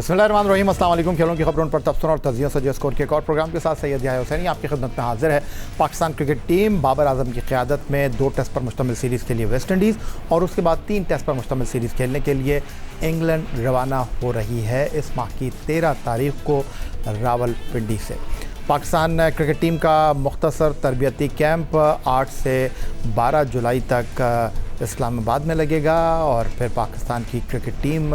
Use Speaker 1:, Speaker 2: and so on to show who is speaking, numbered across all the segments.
Speaker 1: बिस्मिल्लाहिर्रहमानिर्रहीम, अस्सलाम वालेकुम। खेलों की खबरों पर तबसरा और तजियों से स्कोर के एक और प्रोग्राम के साथ सैयद याह्या हुसैनी आपकी खिदमत में हाजिर है। पाकिस्तान क्रिकेट टीम बाबर आजम की क़यादत में 2 टेस्ट पर मुश्तमिल सीरीज़ के लिए वेस्ट इंडीज़ और उसके बाद 3 टेस्ट पर मुश्तमिल सीरीज़ खेलने के लिए इंग्लैंड रवाना हो रही है इस माह की 13 तारीख को रावलपिंडी से। पाकिस्तान क्रिकेट टीम का मुख्तसर तरबियती कैंप 8 से 12 जुलाई तक इस्लामाबाद में लगेगा और फिर पाकिस्तान की क्रिकेट टीम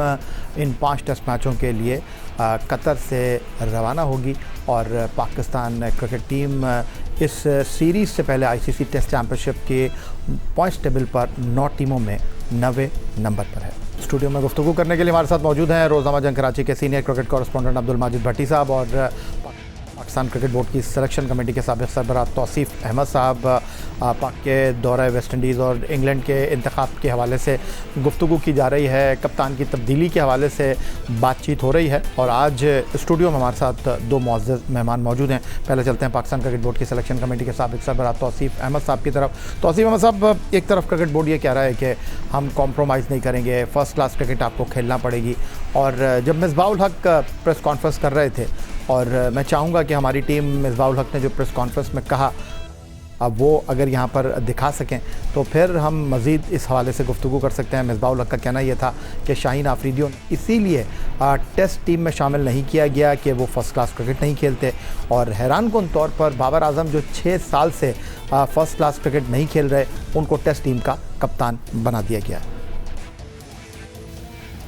Speaker 1: इन 5 टेस्ट मैचों के लिए कतर से रवाना होगी और पाकिस्तान क्रिकेट टीम इस सीरीज़ से पहले आईसीसी टेस्ट चैम्पियनशिप के पॉइंट्स टेबल पर 9 टीमों में 90 नंबर पर है। स्टूडियो में गुफ्तगू करने के लिए हमारे साथ मौजूद हैं रोज़नामा जंग कराची के senior cricket correspondent Abdul Majid Bhatti sahab और पाकिस्तान क्रिकेट बोर्ड की सिलेक्शन कमेटी के साबिक़ सरबराह तौसीफ़ अहमद साहब। पाक के दौरे वेस्ट इंडीज़ और इंग्लैंड के इंतखाब के हवाले से गुफ्तगू की जा रही है, कप्तान की तब्दीली के हवाले से बातचीत हो रही है और आज स्टूडियो में हमारे साथ 2 मुअज़्ज़ज़ मेहमान मौजूद हैं। पहले चलते हैं पाकिस्तान क्रिकेट बोर्ड की सिलेक्शन कमेटी के साबिक़ सरबराह तौसीफ़ अहमद साहब की तरफ। तौसीफ़ अहमद साहब, एक तरफ क्रिकेट बोर्ड ये कह रहा है कि हम कॉम्प्रोमाइज़ नहीं करेंगे, फ़र्स्ट क्लास क्रिकेट आपको खेलना पड़ेगी, और जब मिसबाह उल हक प्रेस कॉन्फ्रेंस कर रहे थे और मैं चाहूँगा कि हमारी टीम मिसबाह उल हक ने जो प्रेस कॉन्फ्रेंस में कहा अब वो अगर यहाँ पर दिखा सकें तो फिर हम मज़ीद इस हवाले से गुफ्तगू कर सकते हैं। मिसबाह उल हक का कहना यह था कि शाहीन आफरीदियों इसीलिए टेस्ट टीम में शामिल नहीं किया गया कि वो फ़र्स्ट क्लास क्रिकेट नहीं खेलते, और हैरान कुन तौर पर बाबर आजम जो 6 साल से फ़र्स्ट क्लास क्रिकेट नहीं खेल रहे उनको टेस्ट टीम का कप्तान बना दिया गया।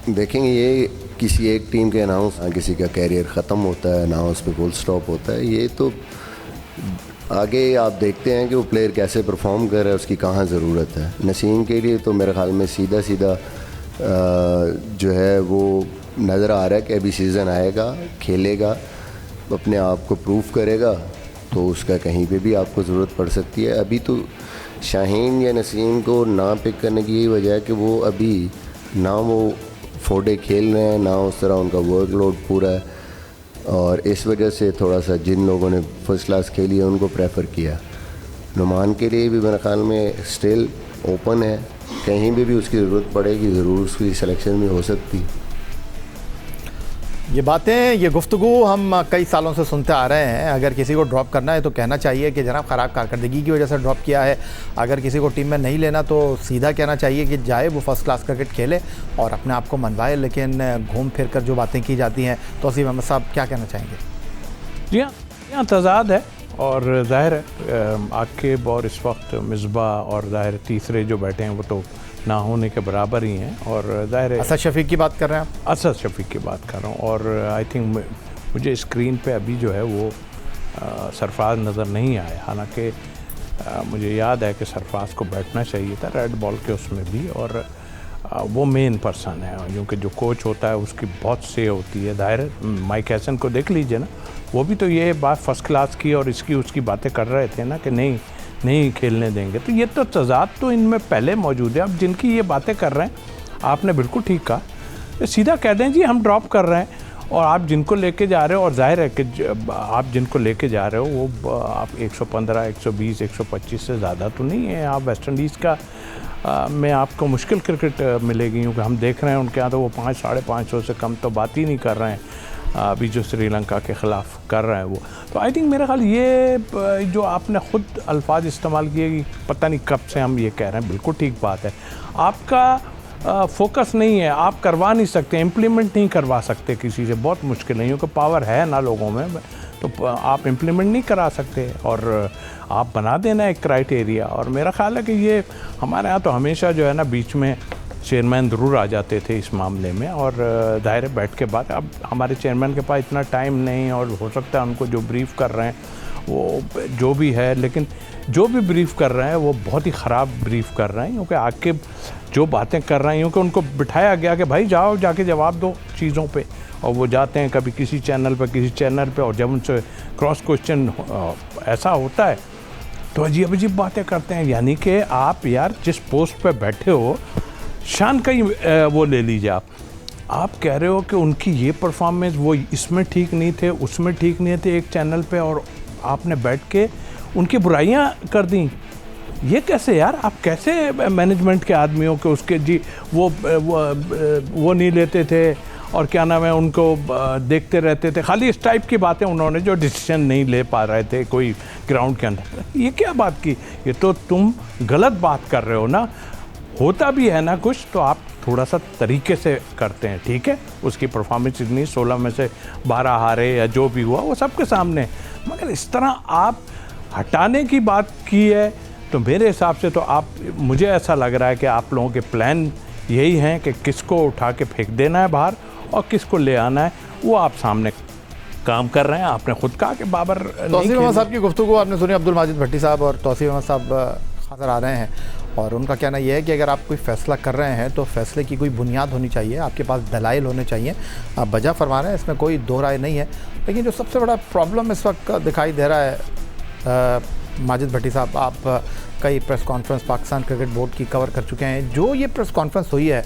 Speaker 2: देखेंगे, ये किसी एक टीम के अनाउंस किसी का कैरियर ख़त्म होता है ना, उस पर फुल स्टॉप होता है। ये तो आगे आप देखते हैं कि वो प्लेयर कैसे परफॉर्म कर रहा है, उसकी कहाँ ज़रूरत है। नसीम के लिए तो मेरे ख़्याल में सीधा जो है वो नज़र आ रहा है कि अभी सीज़न आएगा, खेलेगा, अपने आप को प्रूव करेगा, तो उसका कहीं पे भी आपको ज़रूरत पड़ सकती है। अभी तो शाहीन या नसीम को ना पिक करने की यही वजह है कि वो अभी ना वो 4 डे खेल रहे हैं, ना उस तरह उनका वर्कलोड पूरा है, और इस वजह से थोड़ा सा जिन लोगों ने फर्स्ट क्लास खेली है उनको प्रेफर किया। नुमान के लिए भी मेरे ख्याल में स्टिल ओपन है, कहीं भी उसकी ज़रूरत पड़ेगी ज़रूर उसकी सिलेक्शन भी हो सकती है।
Speaker 1: ये बातें, ये गुफ्तगू हम कई सालों से सुनते आ रहे हैं। अगर किसी को ड्रॉप करना है तो कहना चाहिए कि जनाब ख़राब कारकर्दगी की वजह से ड्रॉप किया है। अगर किसी को टीम में नहीं लेना तो सीधा कहना चाहिए कि जाए वो फ़र्स्ट क्लास क्रिकेट खेले और अपने आप को मनवाए, लेकिन घूम फिर कर जो बातें की जाती हैं। तौसीफ़ अहमद साहब क्या कहना चाहेंगे?
Speaker 3: जी हाँ, यहाँ तज़ाद है और ज़ाहिर है आकिब और इस वक्त मिसबाह और ज़ाहिर तीसरे जो बैठे हैं वो तो ना होने के बराबर ही हैं, और ज़ाहिर है
Speaker 1: असद शफ़ीक की बात कर रहे हैं आप?
Speaker 3: असद शफ़ीक की बात कर रहा हूँ, और आई थिंक मुझे स्क्रीन पे अभी जो है वो सरफराज नज़र नहीं आया, हालांकि मुझे याद है कि सरफराज को बैठना चाहिए था रेड बॉल के उसमें भी, और वो मेन पर्सन है क्योंकि जो कोच होता है उसकी बहुत से होती है। ज़ाहिर माइक हैसन को देख लीजिए ना, वो भी तो ये बात फर्स्ट क्लास की और इसकी उसकी बातें कर रहे थे ना कि नहीं खेलने देंगे। तो ये तो तज़ाद तो इनमें पहले मौजूद है। अब जिनकी ये बातें कर रहे हैं, आपने बिल्कुल ठीक कहा, तो सीधा कह दें जी हम ड्रॉप कर रहे हैं, और आप जिनको लेके जा रहे हो, और जाहिर है कि आप जिनको लेके जा रहे हो वो आप 115, 120, 125 से ज़्यादा तो नहीं है। आप वेस्ट इंडीज़ का में आपको मुश्किल क्रिकेट मिलेगी, क्योंकि हम देख रहे हैं उनके यहाँ तो वो 500, 550 से कम तो बात ही नहीं कर रहे हैं अभी जो श्रीलंका के ख़िलाफ़ कर रहा है वो। तो आई थिंक मेरा ख्याल ये जो आपने ख़ुद अल्फाज इस्तेमाल किए कि पता नहीं कब से हम ये कह रहे हैं, बिल्कुल ठीक बात है। आपका फोकस नहीं है, आप करवा नहीं सकते, इम्प्लीमेंट नहीं करवा सकते किसी से, बहुत मुश्किल है, क्योंकि पावर है ना लोगों में, तो आप इम्प्लीमेंट नहीं करा सकते, और आप बना देना एक क्राइटेरिया। और मेरा ख्याल है कि ये हमारे यहाँ तो हमेशा जो है ना बीच में चेयरमैन ज़रूर आ जाते थे इस मामले में, और दायरे बैठ के बाद अब हमारे चेयरमैन के पास इतना टाइम नहीं, और हो सकता है उनको जो ब्रीफ़ कर रहे हैं वो जो भी है, लेकिन जो भी ब्रीफ़ कर रहे हैं वो बहुत ही ख़राब ब्रीफ़ कर रहे हैं, क्योंकि आके जो बातें कर रहे हैं क्योंकि उनको बिठाया गया कि भाई जाओ जाके जवाब दो चीज़ों पे, और वो जाते हैं कभी किसी चैनल पे, और जब उनसे क्रॉस क्वेश्चन ऐसा होता है तो अजीब बातें करते हैं। यानी कि आप यार जिस पोस्ट पे बैठे हो शान का ही वो ले लीजिए। आप कह रहे हो कि उनकी ये परफॉर्मेंस वो इसमें ठीक नहीं थे, उसमें ठीक नहीं थे एक चैनल पे, और आपने बैठ के उनकी बुराइयां कर दी। ये कैसे यार, आप कैसे मैनेजमेंट के आदमी हो कि उसके जी वो नहीं लेते थे और क्या नाम है उनको देखते रहते थे। खाली इस टाइप की बातें उन्होंने जो डिसीजन नहीं ले पा रहे थे कोई ग्राउंड के अंदर। ये क्या बात की, ये तो तुम गलत बात कर रहे हो ना। होता भी है ना कुछ तो आप थोड़ा सा तरीके से करते हैं, ठीक है। उसकी परफॉर्मेंस इतनी 16 में से 12 हारे या जो भी हुआ वो सबके सामने, मगर इस तरह आप हटाने की बात की है तो मेरे हिसाब से तो आप, मुझे ऐसा लग रहा है कि आप लोगों के प्लान यही हैं कि किसको उठा के फेंक देना है बाहर और किसको ले आना है, वो आप सामने काम कर रहे हैं। आपने खुद कहा कि बाबर
Speaker 1: तौसीफ अहमद साहब की गुफ्तगू आपने सुनी, अब्दुल माजिद भट्टी साहब और तौसीफ अहमद साहब नज़र आ रहे हैं और उनका कहना यह है कि अगर आप कोई फ़ैसला कर रहे हैं तो फ़ैसले की कोई बुनियाद होनी चाहिए, आपके पास दलाइल होने चाहिए। आप वजह फरमा रहे हैं, इसमें कोई दो राय नहीं है। लेकिन जो सबसे बड़ा प्रॉब्लम इस वक्त दिखाई दे रहा है, माजिद भट्टी साहब, आप कई press conference Pakistan cricket board की कवर कर चुके हैं। जो ये प्रेस कॉन्फ्रेंस हुई है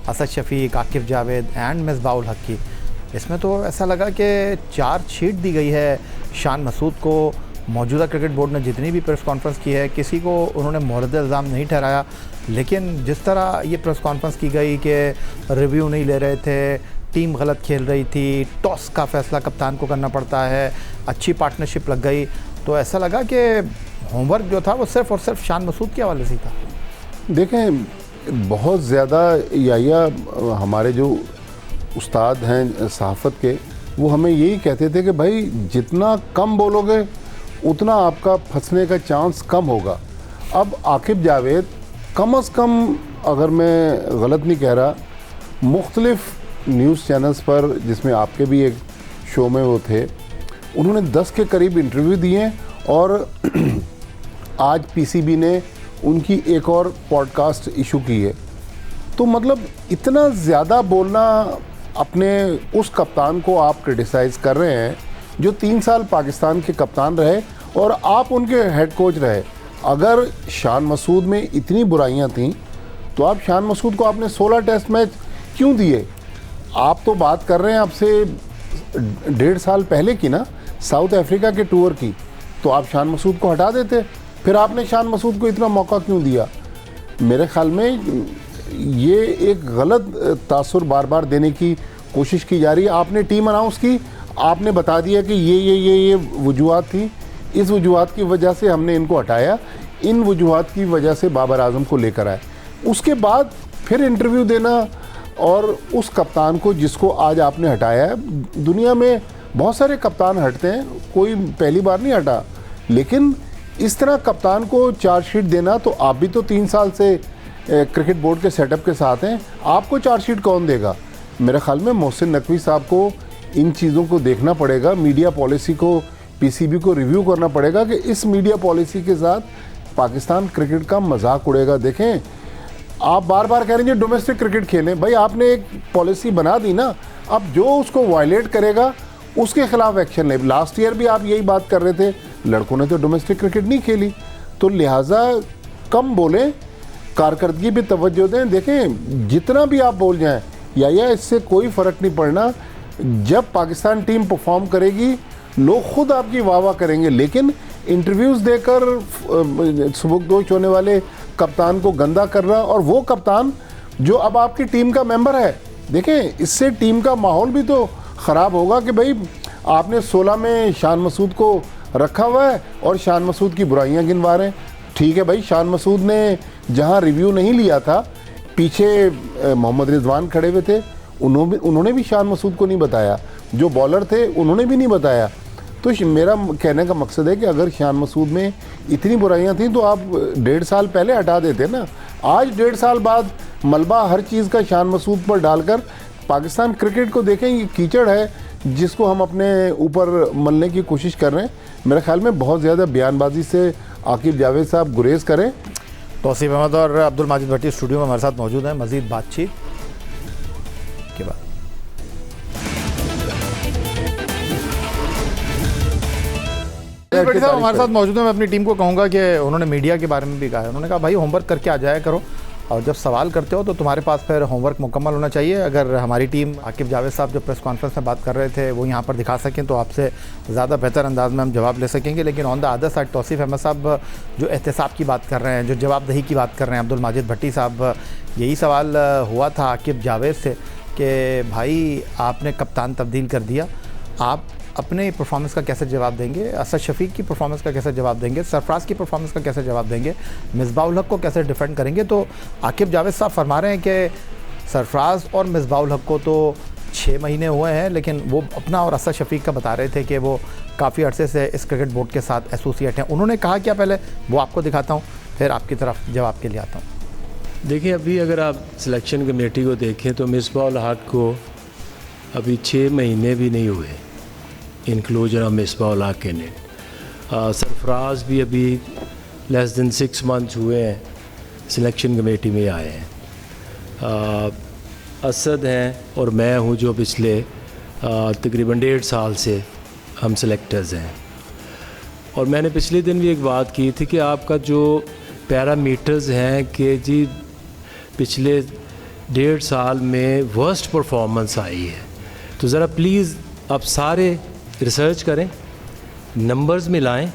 Speaker 1: असद शफीक, आकिब जावेद एंड मिसबाउल हक की, इसमें तो ऐसा लगा कि चार्जशीट दी गई है शान मसूद को। मौजूदा क्रिकेट बोर्ड ने जितनी भी प्रेस कॉन्फ्रेंस की है, किसी को उन्होंने मोरद इल्ज़ाम नहीं ठहराया। लेकिन जिस तरह ये प्रेस कॉन्फ्रेंस की गई कि रिव्यू नहीं ले रहे थे, टीम गलत खेल रही थी, टॉस का फ़ैसला कप्तान को करना पड़ता है, अच्छी पार्टनरशिप लग गई, तो ऐसा लगा कि होमवर्क जो था वो सिर्फ़ और सिर्फ शान मसूद के हवाले से था।
Speaker 4: देखें, बहुत ज़्यादा या हमारे जो उस्ताद हैं सहाफ़त के, वो हमें यही कहते थे कि भाई जितना कम बोलोगे उतना आपका फंसने का चांस कम होगा। अब आकिब जावेद कम से कम, अगर मैं गलत नहीं कह रहा, मुख्तलिफ़ न्यूज़ चैनल्स पर, जिसमें आपके भी एक शो में वो थे, उन्होंने 10 के करीब इंटरव्यू दिए और आज पीसीबी ने उनकी एक और पॉडकास्ट इशू की है। तो मतलब इतना ज़्यादा बोलना, अपने उस कप्तान को आप क्रिटिसाइज़ कर रहे हैं जो 3 साल पाकिस्तान के कप्तान रहे और आप उनके हेड कोच रहे। अगर शान मसूद में इतनी बुराइयां थीं तो आप शान मसूद को आपने 16 टेस्ट मैच क्यों दिए? आप तो बात कर रहे हैं आपसे 1.5 साल पहले की ना, साउथ अफ्रीका के टूर की, तो आप शान मसूद को हटा देते। फिर आपने शान मसूद को इतना मौका क्यों दिया? मेरे ख्याल में ये एक गलत तासुर बार बार देने की कोशिश की जा रही है। आपने टीम अनाउंस की, आपने बता दिया कि ये वजूहात थी, इस वजूहात की वजह से हमने इनको हटाया, इन वजूहात की वजह से बाबर आजम को लेकर आए। उसके बाद फिर इंटरव्यू देना और उस कप्तान को जिसको आज आपने हटाया है, दुनिया में बहुत सारे कप्तान हटते हैं, कोई पहली बार नहीं हटा, लेकिन इस तरह कप्तान को चार्जशीट देना, तो आप भी तो 3 साल से क्रिकेट बोर्ड के सेटअप के साथ हैं, आपको चार्जशीट कौन देगा? मेरे ख्याल में मोहसिन नकवी साहब को इन चीज़ों को देखना पड़ेगा, मीडिया पॉलिसी को, पीसीबी को रिव्यू करना पड़ेगा कि इस मीडिया पॉलिसी के साथ पाकिस्तान क्रिकेट का मजाक उड़ेगा। देखें, आप बार बार कह रहे हैं डोमेस्टिक क्रिकेट खेलें, भाई आपने एक पॉलिसी बना दी ना, अब जो उसको वायलेट करेगा उसके खिलाफ एक्शन ले। लास्ट ईयर भी आप यही बात कर रहे थे, लड़कों ने तो डोमेस्टिक क्रिकेट नहीं खेली, तो लिहाजा कम बोलें, कारकर्दगी पे तवज्जो दें। देखें, जितना भी आप बोल जाएं या इससे कोई फ़र्क नहीं पड़ना। जब पाकिस्तान टीम परफॉर्म करेगी लोग खुद आपकी वाह वाह करेंगे, लेकिन इंटरव्यूज़ देकर सुबुकदोश होने वाले कप्तान को गंदा कर रहा, और वो कप्तान जो अब आपकी टीम का मेंबर है, देखें इससे टीम का माहौल भी तो ख़राब होगा कि भाई आपने 16 में शान मसूद को रखा हुआ है और शान मसूद की बुराइयां गिनवा रहे हैं। ठीक है भाई, शान मसूद ने जहां रिव्यू नहीं लिया था, पीछे मोहम्मद रिजवान खड़े हुए थे, उन्होंने भी शान मसूद को नहीं बताया, जो बॉलर थे उन्होंने भी नहीं बताया। तो मेरा कहने का मकसद है कि अगर शान मसूद में इतनी बुराइयां थी तो आप 1.5 साल पहले हटा देते ना। आज 1.5 साल बाद मलबा हर चीज़ का शान मसूद पर डालकर पाकिस्तान क्रिकेट को देखें, ये कीचड़ है जिसको हम अपने ऊपर मलने की कोशिश कर रहे हैं। मेरे ख्याल में बहुत ज़्यादा बयानबाजी से आकिब जावेद साहब गुरेज करें।
Speaker 1: तौसीफ अहमद और अब्दुल माजिद भट्टी स्टूडियो में हमारे साथ मौजूद हैं मज़ीद बातचीत के बाद। भट्टी साहब हमारे साथ मौजूद हैं। मैं अपनी टीम को कहूँगा कि उन्होंने मीडिया के बारे में भी कहा है, उन्होंने कहा भाई होमवर्क करके आ जाया करो, और जब सवाल करते हो तो तुम्हारे पास फिर होमवर्क मुकम्मल होना चाहिए। अगर हमारी टीम, आकिब जावेद साहब जो प्रेस कॉन्फ्रेंस में बात कर रहे थे, वो यहाँ पर दिखा सकें तो आपसे ज़्यादा बेहतर अंदाज में हम जवाब ले सकेंगे। लेकिन on the other side Tauseef Ahmed Sahab जो एहतसाब की बात कर रहे हैं, जो जवाबदही की बात कर रहे हैं, अब्दुल माजिद भट्टी साहब, यही सवाल हुआ था आकिब जावेद से कि भाई आपने कप्तान तब्दील कर दिया, आप अपने परफॉर्मेंस का कैसे जवाब देंगे, असद शफीक की परफॉर्मेंस का कैसे जवाब देंगे, सरफराज की परफॉर्मेंस का कैसे जवाब देंगे, मिसबाह उल हक को कैसे डिफेंड करेंगे। तो आकिब जावेद साहब फरमा रहे हैं कि सरफराज और मिसबाह उल हक को तो 6 महीने हुए हैं, लेकिन वो अपना और असद शफीक का बता रहे थे कि वो काफ़ी अरसे से इस क्रिकेट बोर्ड के साथ एसोसिएट हैं। उन्होंने कहा क्या, पहले वो आपको दिखाता हूँ, फिर आपकी तरफ जवाब के लिए आता हूँ।
Speaker 5: देखिए, अभी अगर आप सिलेक्शन कमेटी को देखें तो मिसबाह उल हक को अभी 6 महीने भी नहीं हुए inclusion of Misbah ul Haq in it. Sarfaraz भी अभी लेस देन 6 मंथ्स हुए हैं सिलेक्शन कमेटी में आए हैं। असद हैं और मैं हूँ जो पिछले तकरीबन 1.5 साल से हम सिलेक्टर्स हैं। और मैंने पिछले दिन भी एक बात की थी कि आपका जो पैरामीटर्स हैं कि जी पिछले 1.5 साल में वर्स्ट परफॉर्मेंस आई है, तो ज़रा प्लीज़ आप सारे रिसर्च करें, नंबर्स मिलाएं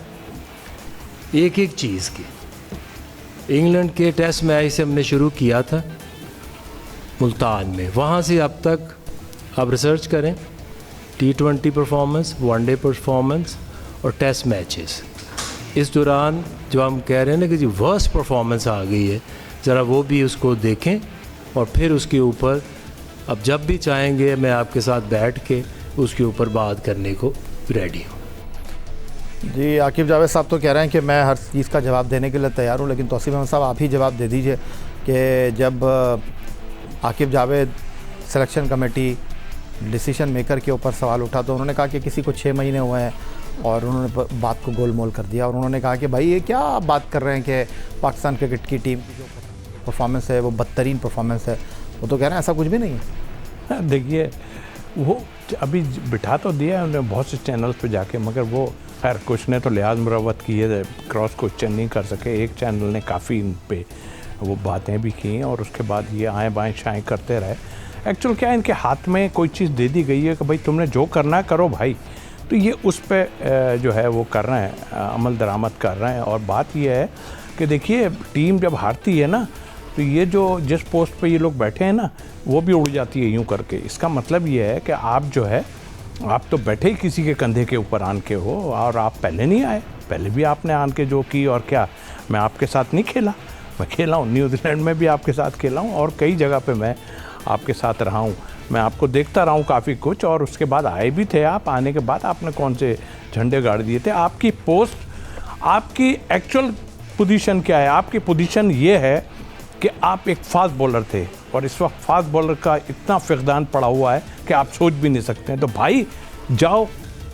Speaker 5: एक एक चीज़ की। इंग्लैंड के टेस्ट मैच से हमने शुरू किया था मुल्तान में, वहाँ से अब तक आप रिसर्च करें T20 परफॉर्मेंस, वनडे परफॉर्मेंस और टेस्ट मैचेस। इस दौरान जो हम कह रहे हैं ना कि जी वर्स्ट परफॉर्मेंस आ गई है, ज़रा वो भी उसको देखें और फिर उसके ऊपर अब जब भी चाहेंगे मैं आपके साथ बैठ के उसके ऊपर बात करने को रेडी हूँ।
Speaker 1: जी, आकिब जावेद साहब तो कह रहे हैं कि मैं हर चीज़ का जवाब देने के लिए तैयार हूँ, लेकिन तौसीफ अहमद साहब आप ही जवाब दे दीजिए कि जब Aqib Javed selection committee decision maker के ऊपर सवाल उठा तो उन्होंने कहा कि किसी को 6 महीने हुए हैं, और उन्होंने बात को गोलमोल कर दिया और उन्होंने कहा कि भाई ये क्या आप बात कर रहे हैं कि पाकिस्तान क्रिकेट की टीम की जो परफॉर्मेंस है वो बदतरीन परफॉर्मेंस है। वो तो कह रहे हैं ऐसा कुछ भी नहीं है।
Speaker 3: देखिए, वो अभी बिठा तो दिया है उन्होंने बहुत से चैनल्स पे जाके, मगर वो खैर कुछ ने तो लिहाज मुरवत की है, क्रॉस क्वेश्चन नहीं कर सके। एक चैनल ने काफ़ी इन पे वो बातें भी की और उसके बाद ये आएँ बाएँ शाएँ करते रहे। एक्चुअल क्या है, इनके हाथ में कोई चीज़ दे दी गई है कि भाई तुमने जो करना है करो भाई, तो ये उस पर जो है वो कर रहे हैं, अमल दरामद कर रहे हैं। और बात ये है कि देखिए, टीम जब हारती है ना, तो ये जो जिस पोस्ट पे ये लोग बैठे हैं ना, वो भी उड़ जाती है यूं करके। इसका मतलब ये है कि आप जो है, आप तो बैठे ही किसी के कंधे के ऊपर आन के हो, और आप पहले नहीं आए, पहले भी आपने आन के जो की। और क्या मैं आपके साथ नहीं खेला, मैं खेला हूँ, न्यूजीलैंड में भी आपके साथ खेला हूँ और कई जगह पे मैं आपके साथ रहा हूँ, मैं आपको देखता रहा हूँ काफ़ी कुछ। और उसके बाद आए भी थे आप, आने के बाद आपने कौन से झंडे गाड़ दिए थे। आपकी पोस्ट, आपकी एक्चुअल पोजीशन क्या है? आपकी पोजीशन ये है कि आप एक फास्ट बॉलर थे, और इस वक्त फास्ट बॉलर का इतना फ़क़दान पड़ा हुआ है कि आप सोच भी नहीं सकते हैं। तो भाई जाओ,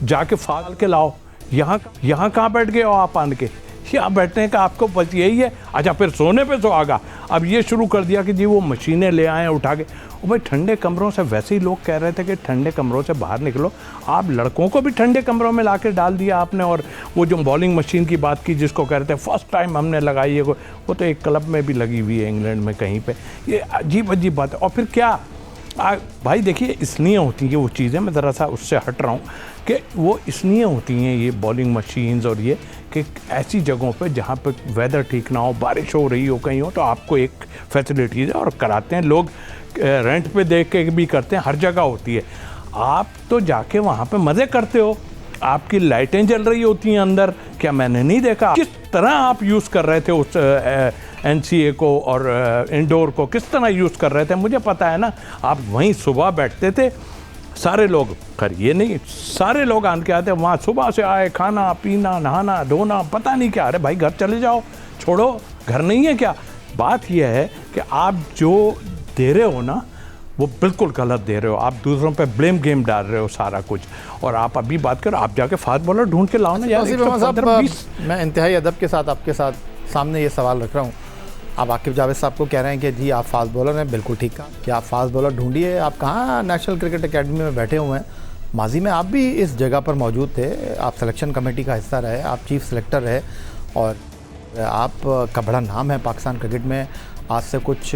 Speaker 3: जाके फाल के लाओ। यहाँ कहाँ बैठ गए हो आप आन के? यहाँ बैठने का आपको बस यही है। अच्छा, फिर सोने पे सुहागा। अब ये शुरू कर दिया कि जी वो मशीनें ले आए उठा के। और भाई ठंडे कमरों से, वैसे ही लोग कह रहे थे कि ठंडे कमरों से बाहर निकलो, आप लड़कों को भी ठंडे कमरों में ला के डाल दिया आपने। और वो जो बॉलिंग मशीन की बात की जिसको कह रहे थे फर्स्ट टाइम हमने लगाई है, वो तो एक क्लब में भी लगी हुई है इंग्लैंड में कहीं पे। ये अजीब अजीब बात है। और फिर क्या भाई देखिए, इसलिए होती हैं वो चीज़ें, मैं ज़रा सा उससे हट रहा हूँ कि वो इसलिए होती हैं ये बॉलिंग मशीन्स और ये, कि ऐसी जगहों पे जहाँ पे वेदर ठीक ना हो, बारिश हो रही हो कहीं हो, तो आपको एक फैसिलिटीज़ और कराते हैं लोग, रेंट पे देख के भी करते हैं, हर जगह होती है। आप तो जाके वहाँ पे मज़े करते हो, आपकी लाइटें जल रही होती हैं अंदर, क्या मैंने नहीं देखा? किस तरह आप यूज़ कर रहे थे उस NCA को और इंडोर को, किस तरह यूज़ कर रहे थे मुझे पता है ना। आप वहीं सुबह बैठते थे, सारे लोग, खैर ये नहीं, सारे लोग आन के आते वहाँ, सुबह से आए, खाना पीना नहाना धोना, पता नहीं क्या। अरे भाई घर चले जाओ, छोड़ो, घर नहीं है क्या? बात यह है कि आप जो दे रहे हो ना, वो बिल्कुल गलत दे रहे हो। आप दूसरों पे ब्लेम गेम डाल रहे हो सारा कुछ। और आप अभी बात करो, आप जाके फास्ट बॉलर ढूंढ के लाओ ना यार।
Speaker 1: मैं इंतहाई अदब के साथ आपके साथ सामने ये सवाल रख रहा हूँ। आप आकिब जावेद साहब को कह रहे हैं कि जी आप फास्ट बॉलर हैं, बिल्कुल ठीक कहा कि आप फास्ट बॉलर ढूंढिए। आप कहाँ नेशनल क्रिकेट एकेडमी में बैठे हुए हैं? माजी में आप भी इस जगह पर मौजूद थे, आप सिलेक्शन कमेटी का हिस्सा रहे, आप चीफ सिलेक्टर रहे, और आपका बड़ा नाम है पाकिस्तान क्रिकेट में। आज से कुछ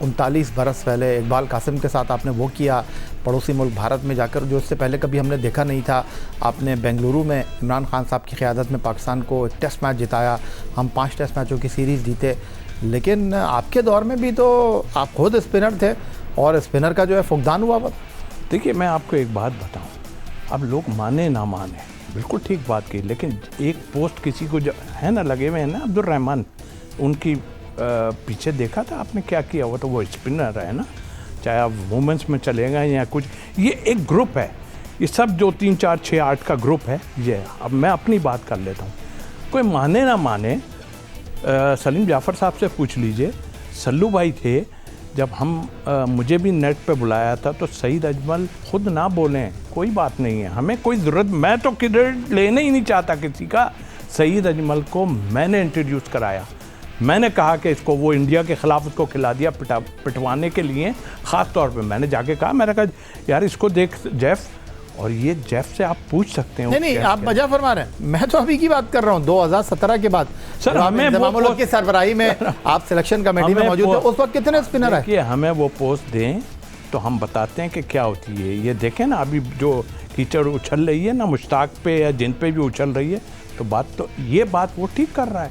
Speaker 1: 39 बरस पहले इकबाल कासिम के साथ आपने वो किया पड़ोसी मुल्क भारत में जाकर, जो इससे पहले कभी हमने देखा नहीं था। आपने बेंगलुरु में इमरान खान साहब की क़यादत में पाकिस्तान को एक टेस्ट मैच जिताया, हम 5 टेस्ट मैचों की सीरीज़ जीते। लेकिन आपके दौर में भी तो आप खुद स्पिनर थे, और स्पिनर का जो है फुकदान हुआ हुआ।
Speaker 3: देखिए मैं आपको एक बात बताऊं, अब लोग माने ना माने, बिल्कुल ठीक बात की, लेकिन एक पोस्ट किसी को है ना लगे हुए हैं ना, अब्दुल रहमान, उनकी पीछे देखा था आपने क्या किया हुआ, तो वो स्पिनर है ना, चाहे आप वुमेंस में चले गए या कुछ, ये एक ग्रुप है, ये सब जो 3 4 6 8 का ग्रुप है ये। अब मैं अपनी बात कर लेता हूँ, कोई माने ना माने, सलीम जाफ़र साहब से पूछ लीजिए, सल्लू भाई थे जब मुझे भी नेट पे बुलाया था तो सईद अजमल खुद ना बोलें, कोई बात नहीं है, हमें कोई ज़रूरत, मैं तो क्रेडिट लेने ही नहीं चाहता किसी का। सईद अजमल को मैंने इंट्रोड्यूस कराया, मैंने कहा कि इसको, वो इंडिया के ख़िलाफ़ उसको खिला दिया पिटवाने के लिए, ख़ास तौर पे मैंने जाके कहा, मैंने कहा यार इसको देख जेफ, और ये जेफ से आप पूछ सकते हैं।
Speaker 1: नहीं आप मजा फरमा रहे हैं, मैं तो अभी की बात कर रहा हूँ 2017 के बाद।
Speaker 3: सर हमें
Speaker 1: वो की सरबराही में आप सिलेक्शन कमेटी में मौजूद थे, उस वक्त कितने स्पिनर है?
Speaker 3: हमें वो पोस्ट दें तो हम बताते हैं कि क्या होती है। ये देखें ना अभी जो कीचड़ उछल रही है ना मुश्ताक पे या जिन पे भी उछल रही है, तो बात तो ये बात वो ठीक कर रहा है,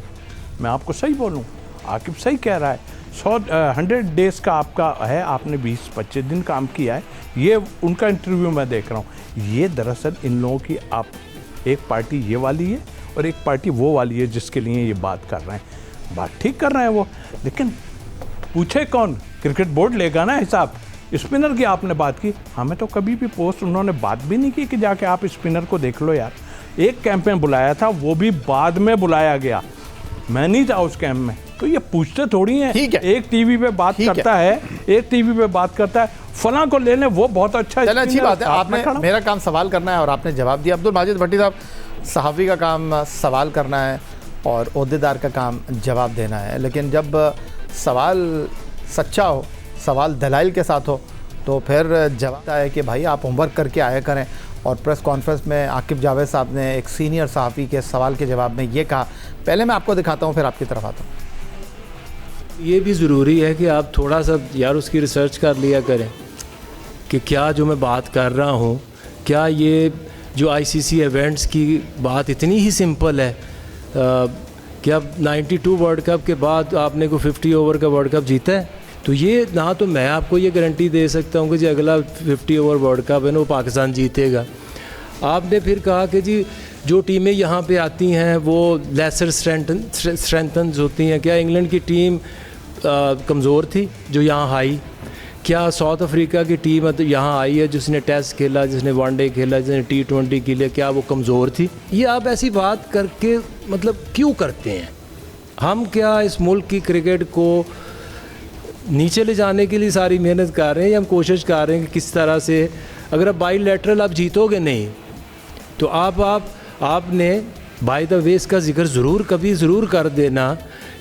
Speaker 3: मैं आपको सही बोलूँ, आकिब सही कह रहा है। 100 डेज़ का आपका है, आपने 20-25 दिन काम किया है, ये उनका इंटरव्यू मैं देख रहा हूँ। ये दरअसल इन लोगों की, आप एक पार्टी ये वाली है और एक पार्टी वो वाली है जिसके लिए ये बात कर रहे हैं, बात ठीक कर रहे हैं वो, लेकिन पूछे कौन? क्रिकेट बोर्ड लेगा ना हिसाब। स्पिनर की आपने बात की, हमें तो कभी भी पोस्ट उन्होंने बात भी नहीं की कि जाके आप स्पिनर को देख लो यार। एक कैंप में बुलाया था, वो भी बाद में बुलाया गया, मैं नहीं था उस कैंप में, तो ये पूछते थोड़ी हैं।
Speaker 1: ठीक है,
Speaker 3: एक टीवी पे बात करता है, एक टीवी पे बात करता है, फलां को ले लें, वो बहुत अच्छा,
Speaker 1: चलो अच्छी बात है, आपने मेरा काम सवाल करना है और आपने जवाब दिया। अब्दुल माजिद भट्टी साहब, सहाफ़ी का काम सवाल करना है और ओहदेदार का काम जवाब देना है, लेकिन जब सवाल सच्चा हो, सवाल दलाइल के साथ हो, तो फिर जवाब है कि भाई आप होमवर्क करके आया करें। और प्रेस कॉन्फ्रेंस में आकिब जावेद साहब ने एक सीनियर सहाफ़ी के सवाल के जवाब में ये कहा, पहले मैं आपको दिखाता हूँ फिर आपकी तरफ आता हूँ।
Speaker 5: ये भी ज़रूरी है कि आप थोड़ा सा यार उसकी रिसर्च कर लिया करें कि क्या जो मैं बात कर रहा हूँ, क्या ये जो आईसीसी इवेंट्स की बात इतनी ही सिंपल है कि अब 92 वर्ल्ड कप के बाद आपने को 50 ओवर का वर्ल्ड कप जीता है, तो ये ना तो मैं आपको ये गारंटी दे सकता हूँ कि जी अगला 50 ओवर वर्ल्ड कप है ना वो पाकिस्तान जीतेगा। आपने फिर कहा कि जी जो टीमें यहाँ पे आती हैं वो लेसर स्ट्रेंथन्स होती हैं, क्या इंग्लैंड की टीम कमज़ोर थी जो यहाँ आई? क्या साउथ अफ्रीका की टीम यहाँ आई है जिसने टेस्ट खेला, जिसने वनडे खेला, जिसने T20 खेला, क्या वो कमज़ोर थी? ये आप ऐसी बात करके मतलब क्यों करते हैं? हम क्या इस मुल्क की क्रिकेट को नीचे ले जाने के लिए सारी मेहनत कर रहे हैं, या हम कोशिश कर रहे हैं कि किस तरह से, अगर आप बाईलैटरल आप जीतोगे नहीं तो आपने बाय द वे इसका जिक्र ज़रूर कर देना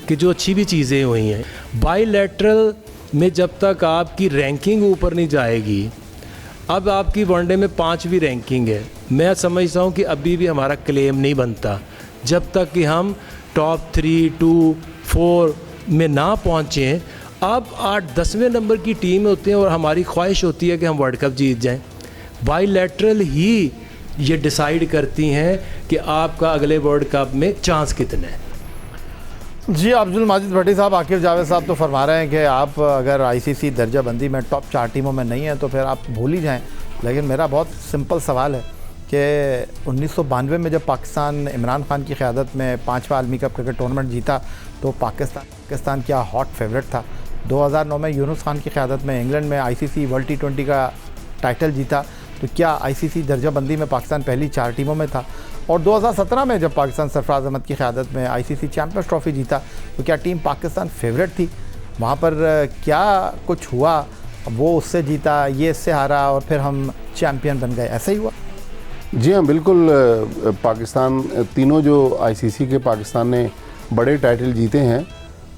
Speaker 5: कि जो अच्छी भी चीज़ें हुई हैं बाईलैटरल में, जब तक आपकी रैंकिंग ऊपर नहीं जाएगी। अब आपकी वनडे में 5वीं रैंकिंग है, मैं समझता हूँ कि अभी भी हमारा क्लेम नहीं बनता जब तक कि हम टॉप 3, 2, 4 में ना पहुँचें। अब 8-10वें नंबर की टीम होते हैं और हमारी ख्वाहिश होती है कि हम वर्ल्ड कप जीत जाएं। बाईलैटरल ही ये डिसाइड करती हैं कि आपका अगले वर्ल्ड कप में चांस कितना है।
Speaker 1: जी अब्दुल माजिद भट्टी साहब, आकिब जावेद साहब तो फरमा रहे हैं कि आप अगर आईसीसी दर्जा बंदी में टॉप 4 टीमों में नहीं हैं तो फिर आप भूल ही जाएं, लेकिन मेरा बहुत सिंपल सवाल है कि 1992 में जब पाकिस्तान इमरान खान की क़यादत में 5वां आलमी कप क्रिकेट टूर्नामेंट जीता तो पाकिस्तान क्या हॉट फेवरेट था। 2009 में यूनुस खान की क़यादत में इंग्लैंड में आईसीसी वर्ल्ड T20 का टाइटल जीता, तो क्या आईसीसी दर्जा बंदी में पाकिस्तान पहली 4 टीमों में था। और 2017 में जब पाकिस्तान सरफराज अहमद की क़यादत में आईसीसी चैम्पियंस ट्रॉफ़ी जीता तो क्या टीम पाकिस्तान फेवरेट थी? वहाँ पर क्या कुछ हुआ, वो उससे जीता, ये इससे हारा और फिर हम चैम्पियन बन गए, ऐसा ही हुआ?
Speaker 4: जी हाँ बिल्कुल। पाकिस्तान तीनों जो आईसीसी के पाकिस्तान ने बड़े टाइटल जीते हैं,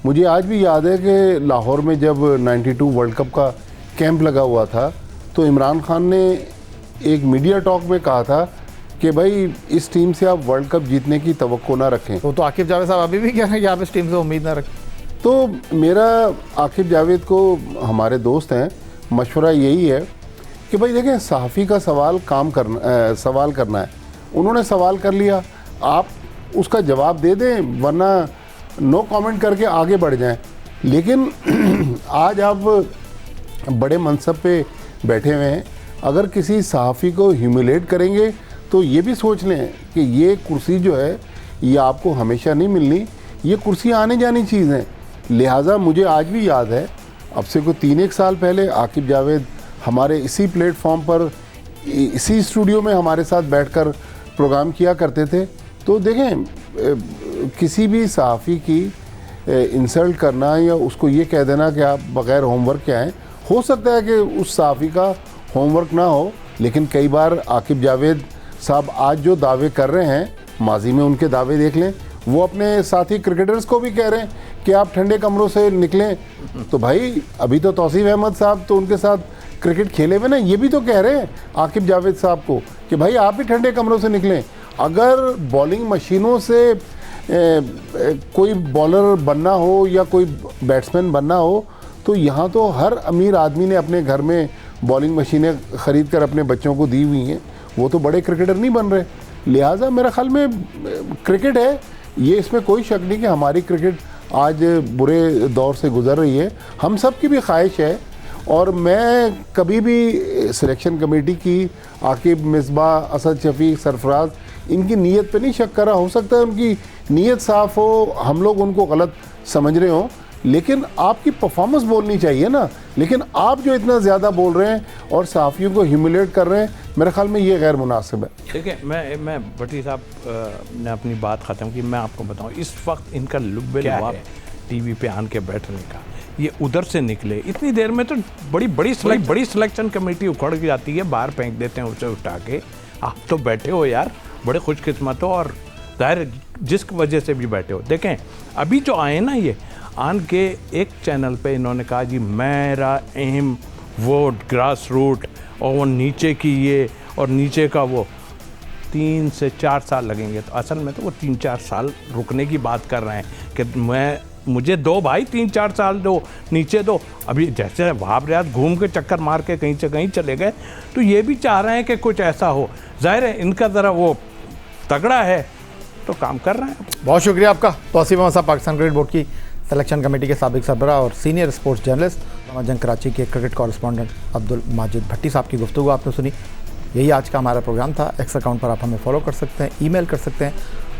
Speaker 4: मुझे आज भी याद है कि लाहौर में जब 92 वर्ल्ड कप का कैंप लगा हुआ था तो इमरान खान ने एक मीडिया टॉक में कहा था कि भाई इस टीम से आप वर्ल्ड कप जीतने की तवक्को ना रखें।
Speaker 1: तो आकिब जावेद साहब अभी भी कह रहे हैं कि आप इस टीम से उम्मीद ना रखें।
Speaker 4: तो मेरा आकिब जावेद को, हमारे दोस्त हैं, मशवरा यही है कि भाई देखें, सहाफ़ी का सवाल करना है। उन्होंने सवाल कर लिया, आप उसका जवाब दे दें, वरना नो कमेंट करके आगे बढ़ जाएं। लेकिन आज आप बड़े मनसब पे बैठे हुए हैं, अगर किसी सहाफ़ी को ह्यूमिलेट करेंगे तो ये भी सोच लें कि ये कुर्सी जो है ये आपको हमेशा नहीं मिलनी, ये कुर्सी आने जानी चीज़ है। लिहाजा मुझे आज भी याद है, अब से कोई 3-1 साल पहले आकिब जावेद हमारे इसी प्लेटफॉर्म पर इसी स्टूडियो में हमारे साथ बैठकर प्रोग्राम किया करते थे। तो देखें, किसी भी सहाफ़ी की इंसल्ट करना या उसको ये कह देना कि आप बग़ैर होमवर्क के आएँ, हो सकता है कि उस सहाफ़ी का होमवर्क ना हो, लेकिन कई बार आकिब जावेद साहब आज जो दावे कर रहे हैं, माजी में उनके दावे देख लें। वो अपने साथी क्रिकेटर्स को भी कह रहे हैं कि आप ठंडे कमरों से निकलें। तो भाई अभी तो तौसीफ अहमद साहब तो उनके साथ क्रिकेट खेले हुए ना, ये भी तो कह रहे हैं आकिब जावेद साहब को कि भाई आप भी ठंडे कमरों से निकलें। अगर बॉलिंग मशीनों से कोई बॉलर बनना हो या कोई बैट्समैन बनना हो, तो यहाँ तो हर अमीर आदमी ने अपने घर में बॉलिंग मशीनें ख़रीद कर अपने बच्चों को दी हुई हैं, वो तो बड़े क्रिकेटर नहीं बन रहे। लिहाजा मेरा ख्याल में क्रिकेट है, ये इसमें कोई शक नहीं कि हमारी क्रिकेट आज बुरे दौर से गुज़र रही है। हम सब की भी ख्वाहिश है, और मैं कभी भी सिलेक्शन कमेटी की आकिब, मिसबाह, असद शफीक, सरफराज, इनकी नीयत पे नहीं शक करा। हो सकता है उनकी नीयत साफ़ हो, हम लोग उनको गलत समझ रहे हों, लेकिन आपकी परफॉर्मेंस बोलनी चाहिए ना। लेकिन आप जो इतना ज़्यादा बोल रहे हैं और सहाफ़ियों को ह्यूमिलेट कर रहे हैं, मेरे ख्याल में ये गैर मुनासिब है।
Speaker 3: देखिए, मैं भट्टी साहब ने अपनी बात ख़त्म की। मैं आपको बताऊं, इस वक्त इनका लुब्बे लुआब टीवी पे आन के बैठने का, ये उधर से निकले इतनी देर में तो बड़ी सिलेक्शन कमेटी उखड़ जाती है, बाहर फेंक देते हैं उसे उठा के। आप तो बैठे हो यार, बड़े खुशकिस्मत हो, और जाहिर जिस वजह से भी बैठे हो। देखें, अभी जो आए ना, ये आन के एक चैनल पे इन्होंने कहा जी मेरा अहम वोट ग्रास रूट, और वो नीचे की ये और नीचे का वो, 3 से 4 साल लगेंगे। तो असल में तो वो 3-4 साल रुकने की बात कर रहे हैं कि मुझे दो भाई, 3-4 साल दो, नीचे दो। अभी जैसे वहाब रियाज घूम के चक्कर मार के कहीं से कहीं चले गए, तो ये भी चाह रहे हैं कि कुछ ऐसा हो। जाहिर है इनका ज़रा वो तगड़ा है, तो काम कर रहे हैं।
Speaker 1: बहुत शुक्रिया आपका। तौसीफ अहमद साहब, पाकिस्तान क्रिकेट बोर्ड की सिलेक्शन कमेटी के साबिक सरबराह और सीनियर स्पोर्ट्स जर्नलिस्ट, जंग कराची के क्रिकेट कॉरेस्पॉन्डेंट अब्दुल माजिद भट्टी साहब की गुफ्तगू आपने सुनी। यही आज का हमारा प्रोग्राम था। एक्स अकाउंट पर आप हमें फॉलो कर सकते हैं, ईमेल कर सकते हैं,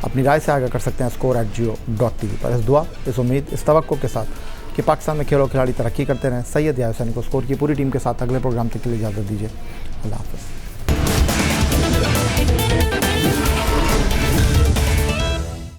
Speaker 1: अपनी राय से आगाह कर सकते हैं score@geo.tv पर। इस दुआ, इस उम्मीद, इस तवक्को के साथ कि पाकिस्तान में खेलों खिलाड़ी तरक्की करते रहें, सैयद याहिया हुसैनी को स्कोर की पूरी टीम के साथ अगले प्रोग्राम तक के लिए इजाज़त दीजिए। अल्लाह हाफ़िज़।